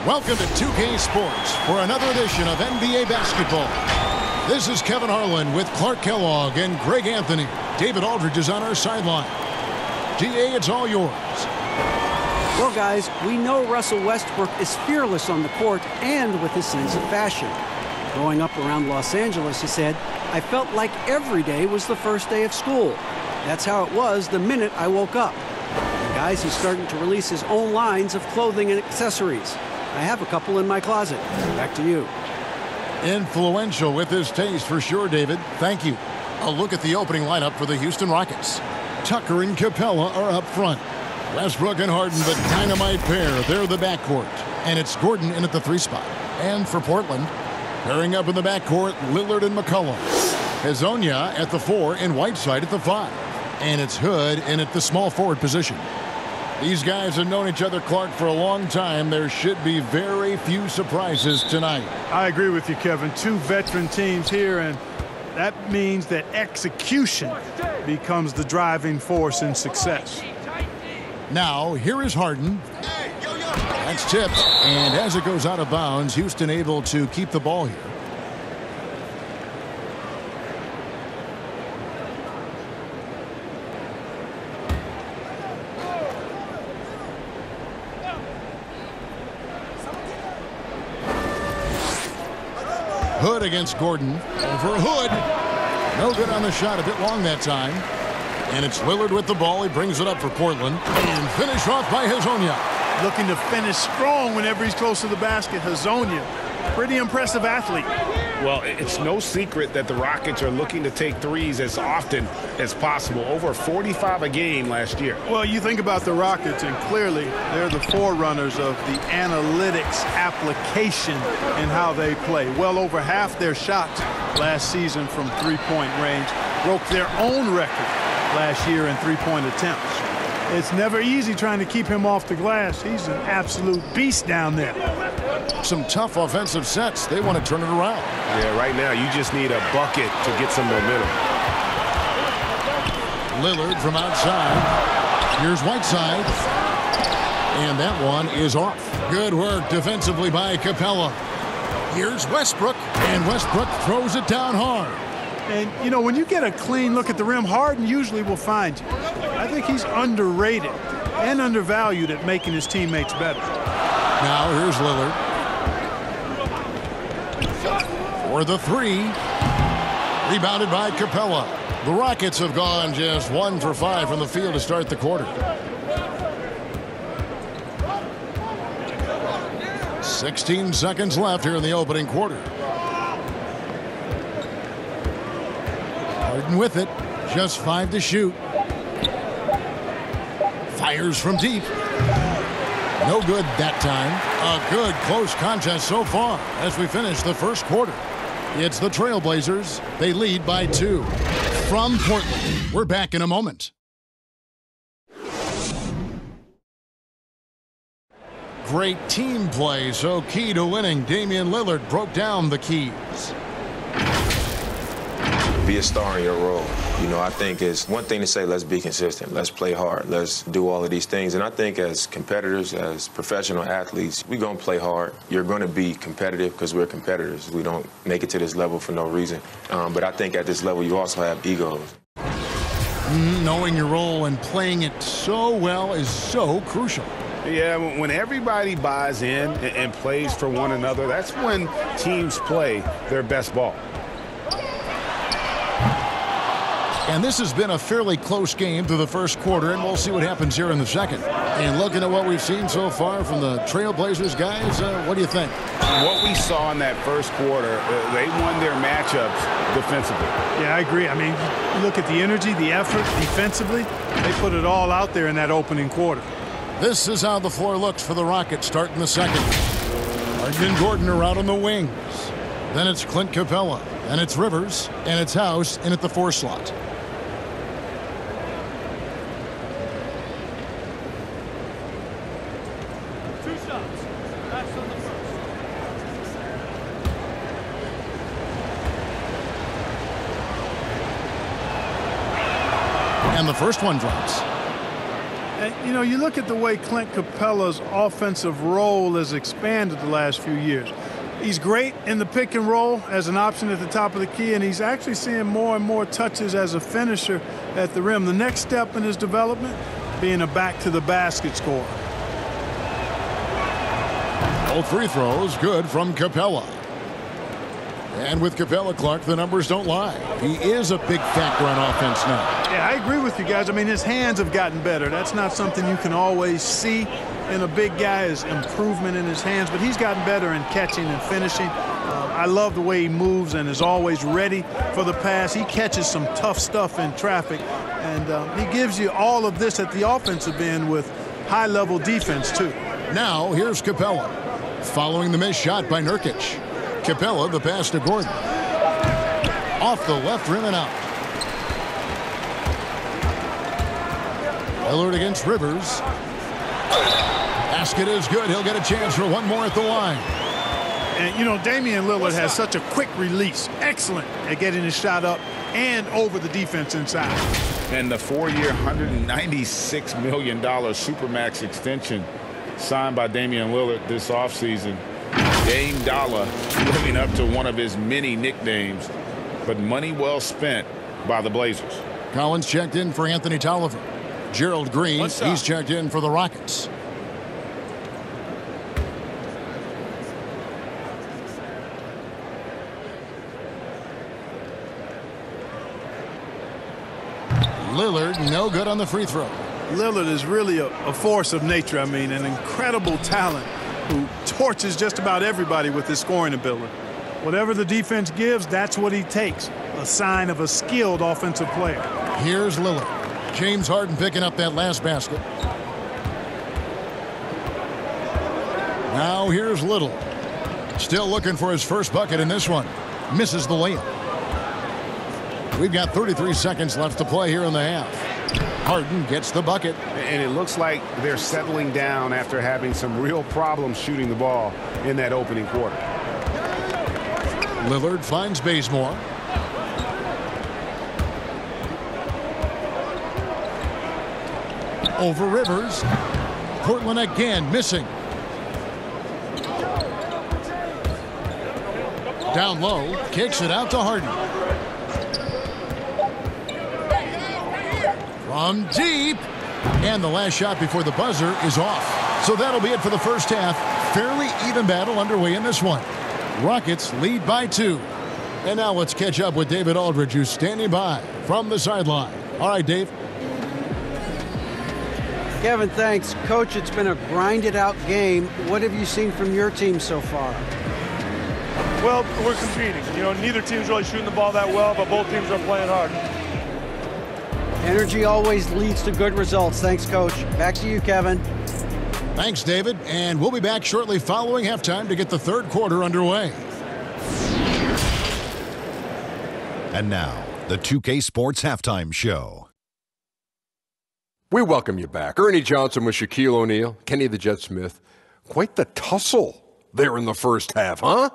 Welcome to 2K Sports for another edition of NBA basketball. This is Kevin Harlan with Clark Kellogg and Greg Anthony. David Aldridge is on our sideline. DA, it's all yours. Well, guys, we know Russell Westbrook is fearless on the court and with his sense of fashion. Growing up around Los Angeles, he said, I felt like every day was the first day of school. That's how it was the minute I woke up. And guys, he's starting to release his own lines of clothing and accessories. I have a couple in my closet. Back to you. Influential with his taste for sure, David. Thank you. A look at the opening lineup for the Houston Rockets. Tucker and Capella are up front. Westbrook and Harden, the dynamite pair. They're the backcourt. And it's Gordon in at the 3 spot. And for Portland, pairing up in the backcourt, Lillard and McCollum. Hezonja at the 4 and Whiteside at the 5. And it's Hood in at the small forward position. These guys have known each other, Clark, for a long time. There should be very few surprises tonight. I agree with you, Kevin. 2 veteran teams here, and that means that execution becomes the driving force in success. Now, here is Harden. That's tipped, and as it goes out of bounds, Houston able to keep the ball here. Hood against Gordon. Over Hood. No good on the shot. A bit long that time. And it's Lillard with the ball. He brings it up for Portland. And finished off by Hezonja. Looking to finish strong whenever he's close to the basket. Hezonja, pretty impressive athlete. Well, it's no secret that the Rockets are looking to take threes as often as possible. Over 45 a game last year. Well, you think about the Rockets, and clearly they're the forerunners of the analytics application in how they play. Well over half their shots last season from three-point range broke their own record last year in three-point attempts. It's never easy trying to keep him off the glass. He's an absolute beast down there. Some tough offensive sets. They want to turn it around. Yeah, right now you just need a bucket to get some momentum. Lillard from outside. Here's Whiteside. And that one is off. Good work defensively by Capella. Here's Westbrook. And Westbrook throws it down hard. And, you know, when you get a clean look at the rim, Harden usually will find you. I think he's underrated and undervalued at making his teammates better. Now here's Lillard. For the 3. Rebounded by Capella. The Rockets have gone just 1 for 5 from the field to start the quarter. 16 seconds left here in the opening quarter. Harden with it. Just 5 to shoot. Fires from deep. No good that time. A good close contest so far as we finish the first quarter. It's the Trailblazers. They lead by 2. From Portland, we're back in a moment. Great team play, so key to winning. Damian Lillard broke down the keys. Be a star in your role. You know, I think it's one thing to say, let's be consistent, let's play hard, let's do all of these things. And I think as competitors, as professional athletes, we're going to play hard. You're going to be competitive because we're competitors. We don't make it to this level for no reason. But I think at this level, you also have egos. Knowing your role and playing it so well is so crucial. Yeah, when everybody buys in and plays for one another, that's when teams play their best ball. And this has been a fairly close game through the first quarter, and we'll see what happens here in the second. And looking at what we've seen so far from the Trailblazers, guys, what do you think? What we saw in that first quarter, they won their matchups defensively. Yeah, I agree. I mean, you look at the energy, the effort defensively, they put it all out there in that opening quarter. This is how the floor looks for the Rockets starting the second. Harden and Gordon are out on the wings. Then it's Clint Capella, and it's Rivers, and it's House in at the 4 slot. And the first one drops. And, you know, you look at the way Clint Capella's offensive role has expanded the last few years. He's great in the pick and roll as an option at the top of the key, and he's actually seeing more and more touches as a finisher at the rim. The next step in his development, being a back-to-the-basket scorer. Both free throws good from Capella. And with Capella, Clark, the numbers don't lie. He is a big factor on offense now. Yeah, I agree with you guys. I mean, his hands have gotten better. That's not something you can always see in a big guy, is improvement in his hands, but he's gotten better in catching and finishing. I love the way he moves and is always ready for the pass. He catches some tough stuff in traffic, and he gives you all of this at the offensive end with high-level defense, too. Now, here's Capella. Following the missed shot by Nurkic. Capella, the pass to Gordon. Off the left rim and out. Lillard against Rivers. Basket is good. He'll get a chance for one more at the line. And, you know, Damian Lillard has such a quick release. Excellent at getting his shot up and over the defense inside. And the 4-year, $196 million Supermax extension signed by Damian Lillard this offseason. Dame Dollar living up to one of his many nicknames, but money well spent by the Blazers. Collins checked in for Anthony Tolliver. Gerald Green, he's checked in for the Rockets. Lillard, no good on the free throw. Lillard is really a force of nature. I mean, an incredible talent who torches just about everybody with his scoring ability. Whatever the defense gives, that's what he takes. A sign of a skilled offensive player. Here's Lillard. James Harden picking up that last basket. Now here's Little. Still looking for his first bucket in this one. Misses the layup. We've got 33 seconds left to play here in the half. Harden gets the bucket. And it looks like they're settling down after having some real problems shooting the ball in that opening quarter. Lillard finds Bazemore. Over Rivers. Portland again missing. Down low, kicks it out to Harden. From deep. And the last shot before the buzzer is off. So that'll be it for the first half. Fairly even battle underway in this one. Rockets lead by 2. And now let's catch up with David Aldridge, who's standing by from the sideline. All right, Dave. Kevin, thanks. Coach, it's been a grinded-out game. What have you seen from your team so far? Well, we're competing. You know, neither team's really shooting the ball that well, but both teams are playing hard. Energy always leads to good results. Thanks, Coach. Back to you, Kevin. Thanks, David. And we'll be back shortly following halftime to get the third quarter underway. And now, the 2K Sports Halftime Show. We welcome you back. Ernie Johnson with Shaquille O'Neal, Kenny the Jet Smith. Quite the tussle there in the first half, huh?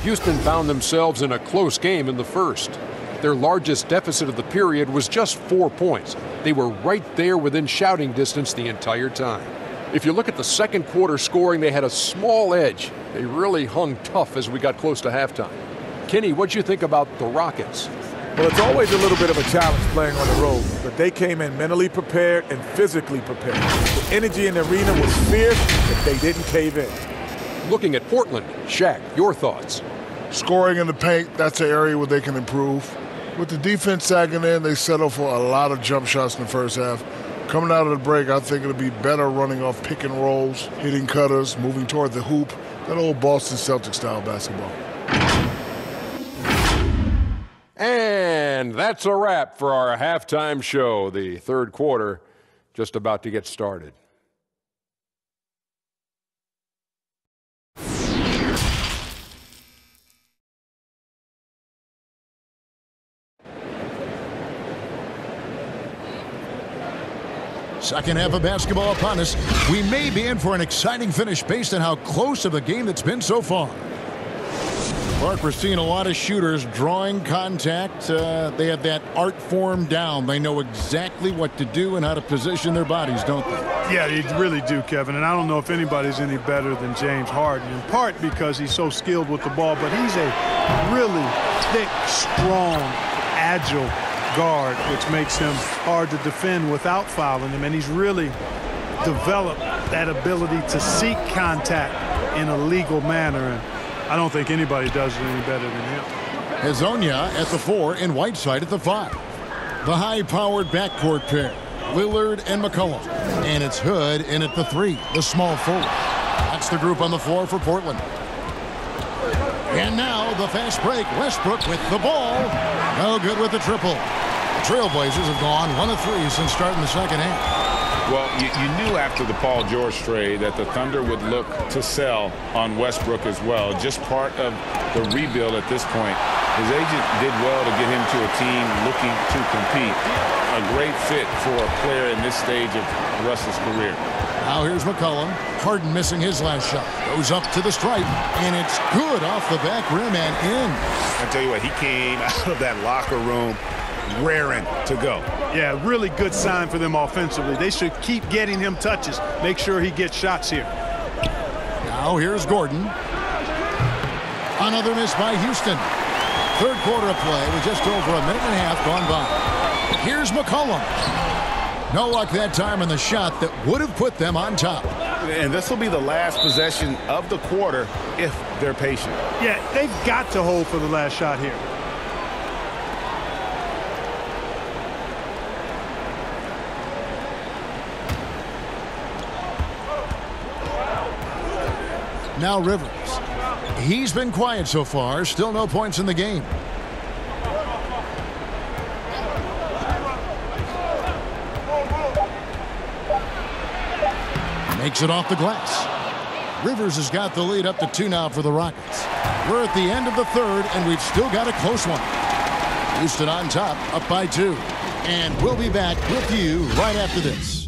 Houston found themselves in a close game in the first. Their largest deficit of the period was just 4 points. They were right there within shouting distance the entire time. If you look at the second quarter scoring, they had a small edge. They really hung tough as we got close to halftime. Kenny, what'd you think about the Rockets? Well, it's always a little bit of a challenge playing on the road, but they came in mentally prepared and physically prepared. The energy in the arena was fierce, but they didn't cave in. Looking at Portland, Shaq, your thoughts? Scoring in the paint, that's an area where they can improve. With the defense sagging in, they settle for a lot of jump shots in the first half. Coming out of the break, I think it'll be better running off pick and rolls, hitting cutters, moving toward the hoop, that old Boston Celtics style basketball. And that's a wrap for our halftime show. The third quarter just about to get started. Second half of basketball upon us. We may be in for an exciting finish based on how close of a game it's been so far. Mark, we're seeing a lot of shooters drawing contact. They have that art form down. They know exactly what to do and how to position their bodies, don't they? Yeah, they really do, Kevin. And I don't know if anybody's any better than James Harden, in part because he's so skilled with the ball, but he's a really thick, strong, agile guard, which makes him hard to defend without fouling him. And he's really developed that ability to seek contact in a legal manner. And I don't think anybody does it any better than him. Hezonja at the 4 and Whiteside at the 5. The high-powered backcourt pair, Lillard and McCollum. And it's Hood in at the 3, the small forward. That's the group on the floor for Portland. And now the fast break. Westbrook with the ball. No good with the triple. The Trailblazers have gone 1 of 3 since starting the second half. Well, you knew after the Paul George trade that the Thunder would look to sell on Westbrook as well. Just part of the rebuild at this point. His agent did well to get him to a team looking to compete. A great fit for a player in this stage of Russ's career. Now here's McCollum. Harden missing his last shot. Goes up to the stripe, and it's good off the back rim and in. I tell you what, he came out of that locker room raring to go. Yeah, really good sign for them offensively. They should keep getting him touches. Make sure he gets shots here. Now here's Gordon. Another miss by Houston. Third quarter of play with just over a minute and a half gone by. Here's McCollum. No luck that time in the shot that would have put them on top. And this will be the last possession of the quarter if they're patient. Yeah, they've got to hold for the last shot here. Now Rivers. He's been quiet so far. Still no points in the game. Makes it off the glass. Rivers has got the lead up to 2 now for the Rockets. We're at the end of the third, and we've still got a close one. Houston on top, up by 2. And we'll be back with you right after this.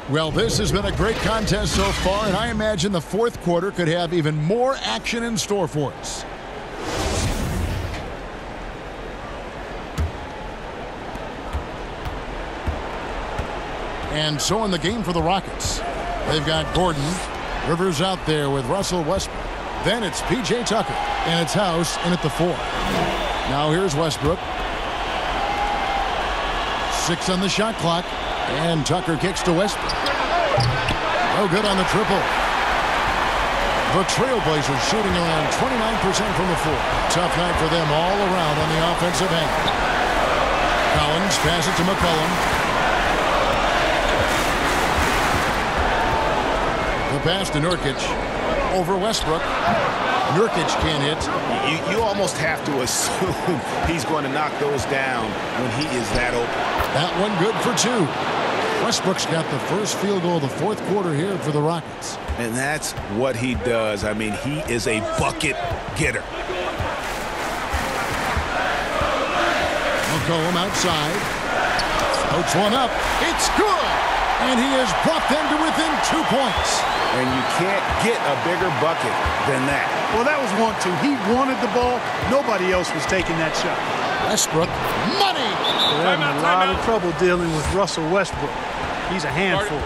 Well, this has been a great contest so far, and I imagine the fourth quarter could have even more action in store for us. And so in the game for the Rockets, they've got Gordon. Rivers out there with Russell Westbrook. Then it's P.J. Tucker, and it's House in at the 4. Now here's Westbrook. 6 on the shot clock. And Tucker kicks to Westbrook. No good on the triple. The Trailblazers shooting around 29% from the floor. Tough night for them all around on the offensive end. Collins passes it to McCollum. The pass to Nurkic. Over Westbrook. Nurkic can't hit. You almost have to assume he's going to knock those down when he is that open. That one good for 2. Westbrook's got the first field goal of the fourth quarter here for the Rockets. And that's what he does. I mean, he is a bucket getter. McCollum outside. Floats one up. It's good. And he has brought them to within 2 points. And you can't get a bigger bucket than that. Well, that was 1-2. He wanted the ball. Nobody else was taking that shot. Westbrook, money. They're having a lot of trouble dealing with Russell Westbrook. He's a handful.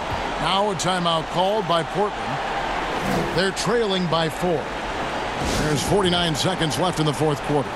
Now a timeout called by Portland. They're trailing by 4. There's 49 seconds left in the fourth quarter.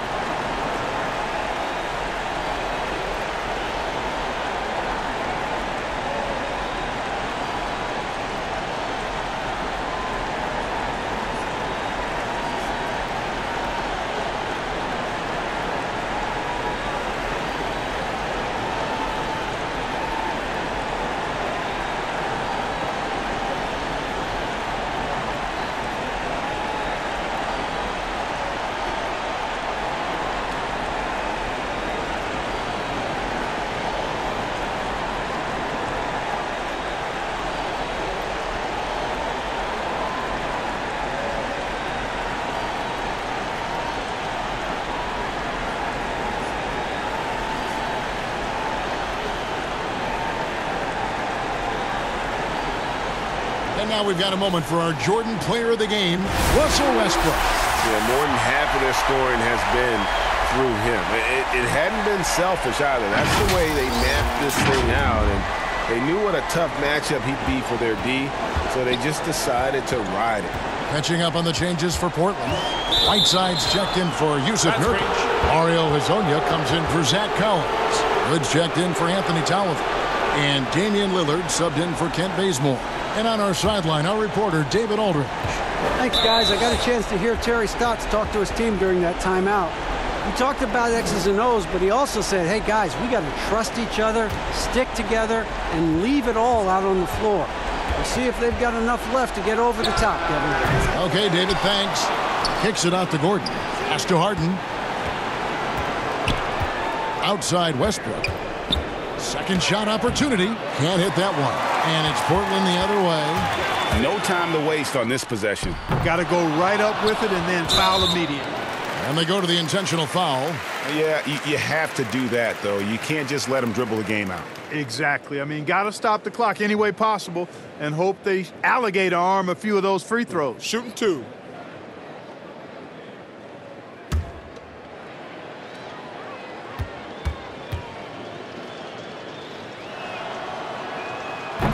And now we've got a moment for our Jordan Player of the Game, Russell Westbrook. Yeah, more than half of their scoring has been through him. It hadn't been selfish either. That's the way they mapped this thing out, and they knew what a tough matchup he'd be for their D, so they just decided to ride it. Catching up on the changes for Portland. Whiteside's checked in for Yusuf Nurkic. Mario Hezonja comes in for Zach Collins. Hood's checked in for Anthony Tolliver. And Damian Lillard subbed in for Kent Bazemore. And on our sideline, our reporter, David Aldridge. Thanks, guys. I got a chance to hear Terry Stotts talk to his team during that timeout. He talked about X's and O's, but he also said, hey, guys, we got to trust each other, stick together, and leave it all out on the floor. We'll see if they've got enough left to get over the top, Kevin. Okay, David, thanks. Kicks it out to Gordon. Pass to Harden. Outside Westbrook. Second shot opportunity. Can't hit that one. And it's Portland the other way. No time to waste on this possession. Got to go right up with it and then foul immediately. And they go to the intentional foul. Yeah, you have to do that, though. You can't just let them dribble the game out. Exactly. I mean, got to stop the clock any way possible and hope they alligator arm a few of those free throws. Shooting two.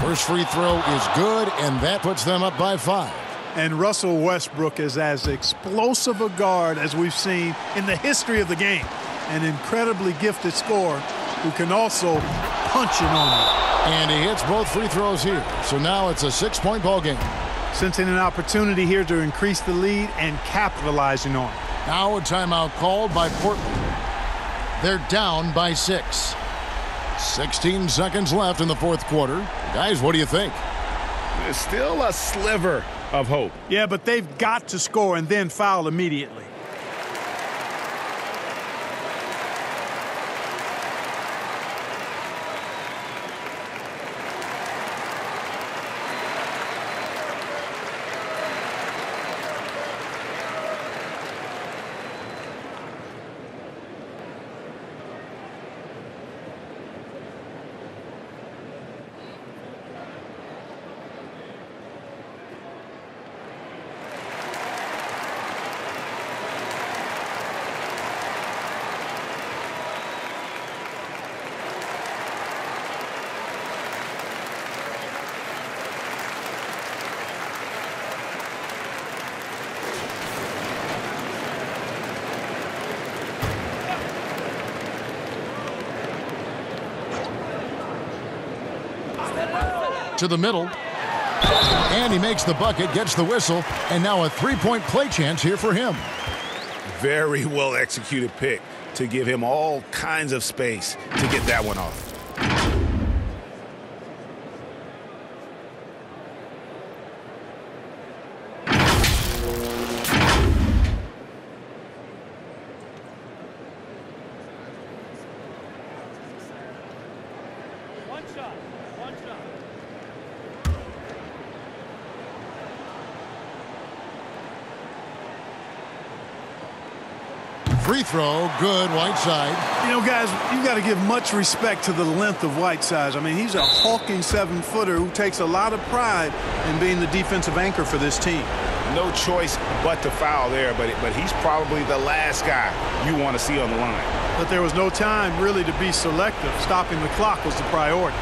First free throw is good, and that puts them up by 5. And Russell Westbrook is as explosive a guard as we've seen in the history of the game. An incredibly gifted scorer who can also punch it on you. And he hits both free throws here. So now it's a 6-point ball game. Sensing an opportunity here to increase the lead and capitalizing on it. Now a timeout called by Portland. They're down by 6. 16 seconds left in the fourth quarter. Guys, what do you think? There's still a sliver of hope. Yeah, but they've got to score and then foul immediately. To the middle. And he makes the bucket, gets the whistle, and now a 3-point play chance here for him. Very well executed pick to give him all kinds of space to get that one off. Free throw, good, Whiteside. You know, guys, you got to give much respect to the length of Whiteside. I mean, he's a hulking 7-footer who takes a lot of pride in being the defensive anchor for this team. No choice but to foul there, but he's probably the last guy you want to see on the line. But there was no time really to be selective. Stopping the clock was the priority.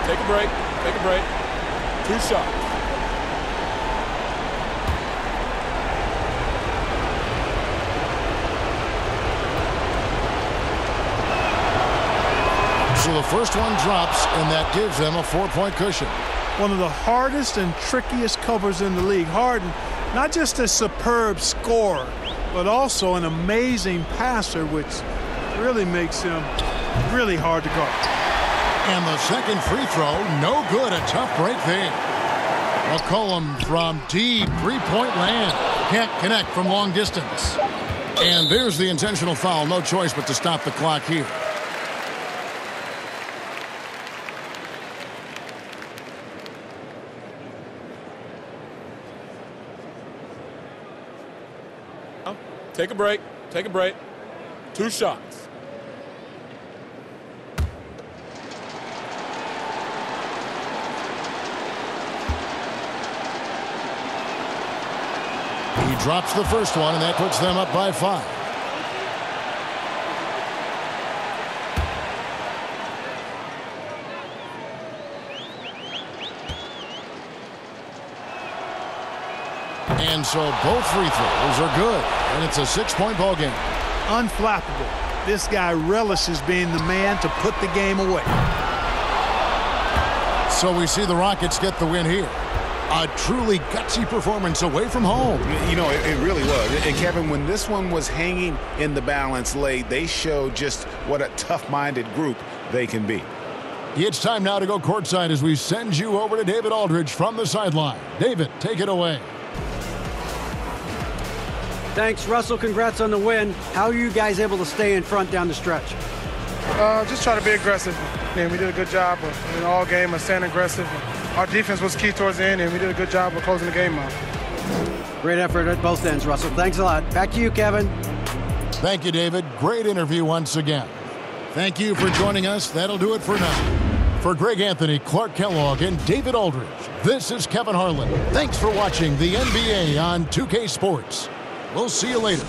Take a break. Take a break. 2 shots. So the first one drops, and that gives them a 4-point cushion. One of the hardest and trickiest covers in the league. Harden, not just a superb scorer, but also an amazing passer, which really makes him really hard to guard. And the second free throw, no good. A tough break there. McCollum from deep 3-point land. Can't connect from long distance. And there's the intentional foul. No choice but to stop the clock here. Take a break. Take a break. 2 shots. He drops the first one, and that puts them up by 5. And so both free throws are good, and it's a 6-point ball game. Unflappable. This guy relishes being the man to put the game away. So we see the Rockets get the win here. A truly gutsy performance away from home. You know, it really was. And Kevin, when this one was hanging in the balance late, they showed just what a tough-minded group they can be. It's time now to go courtside as we send you over to David Aldridge from the sideline. David, take it away. Thanks, Russell. Congrats on the win. How are you guys able to stay in front down the stretch? Just try to be aggressive. And we did a good job of, all game of staying aggressive. Our defense was key towards the end, and we did a good job of closing the game out. Great effort at both ends, Russell. Thanks a lot. Back to you, Kevin. Thank you, David. Great interview once again. Thank you for joining us. That'll do it for now. For Greg Anthony, Clark Kellogg, and David Aldridge, this is Kevin Harlan. Thanks for watching the NBA on 2K Sports. We'll see you later.